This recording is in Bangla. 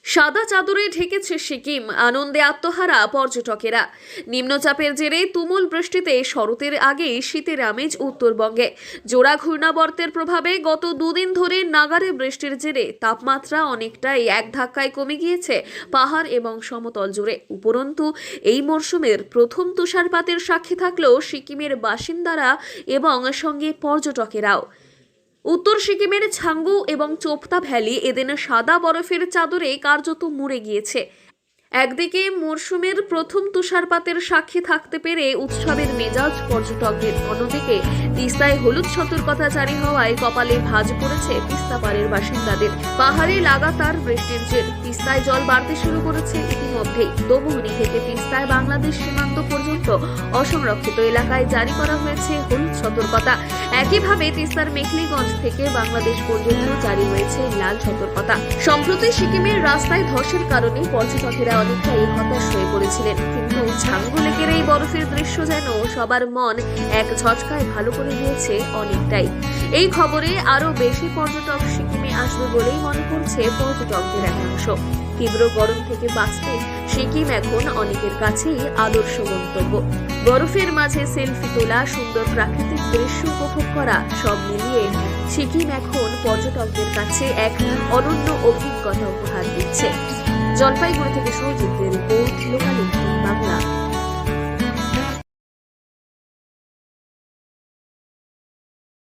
সাদা চাদরে ঢেকেছে সিকিম, আনন্দে আত্মহারা পর্যটকেরা। নিম্নচাপের জেরে তুমুল বৃষ্টিতে শরতের আগেই শীতের আমেজ উত্তরবঙ্গে। জোড়া ঘূর্ণাবর্তের প্রভাবে গত দুদিন ধরে নাগারে বৃষ্টির জেরে তাপমাত্রা অনেকটাই এক ধাক্কায় কমে গিয়েছে পাহাড় এবং সমতল জুড়ে। উপরন্তু এই মরশুমের প্রথম তুষারপাতের সাক্ষী থাকলেও সিকিমের বাসিন্দারা এবং সঙ্গে পর্যটকেরাও। উত্তর সিকিমের ছাঙ্গু এবং চোপতা ভ্যালি এদিন সাদা বরফের চাদরে কার্যত মুড়ে গিয়েছে। একদিকে মরশুমের প্রথম তুষারপাতের সাক্ষী থাকতে পেরে উৎসবের মেজাজ পর্যটকদের, অন্যদিকে তিস্তায় হলুদ সতর্কতা জারি হওয়ায় কপালে ভাঁজ পড়েছে তিস্তাপাড়ের বাসিন্দাদের। পাহাড়ে লাগাতার বৃষ্টির জের তিস্তায় জল বাড়তে শুরু করেছে ইতিমধ্যেই। দমুহনি থেকে তিস্তায় বাংলাদেশ সীমান্ত পর্যন্ত অসংরক্ষিত এলাকায় জারি করা হয়েছে হলুদ সতর্কতা। একইভাবে তিস্তার মেখলিগঞ্জ থেকে বাংলাদেশ পর্যন্ত জারি হয়েছে লাল সতর্কতা। সম্প্রতি সিকিমের রাস্তায় ধসের কারণে পর্যটকেরা অনেকটাই হতাশ হয়ে পড়েছিলেন, কিন্তু ছাঙ্গু লেকের এই বরফের দৃশ্য যেন সবার মন এক ঝটকায় ভালো করে দিয়েছে অনেকটাই। এই খবরে আরো বেশি পর্যটক সিকিমে আসবে বলেই মনে করছে পর্যটকদের একাংশ। তীব্র গরম থেকে বাঁচতে সিকিম এখন অনেকের কাছেই আদর্শ গন্তব্য। বরফের মাঝে সেলফি তোলা, সুন্দর প্রাকৃতিক দৃশ্য উপভোগ করা, সব মিলিয়ে সিকিম এখন পর্যটকদের কাছে এক অনন্য অভিজ্ঞতা উপহার দিচ্ছে। জলপাইগুড়ি থেকে সুজিতের রিপোর্ট, লোকাল বাংলা।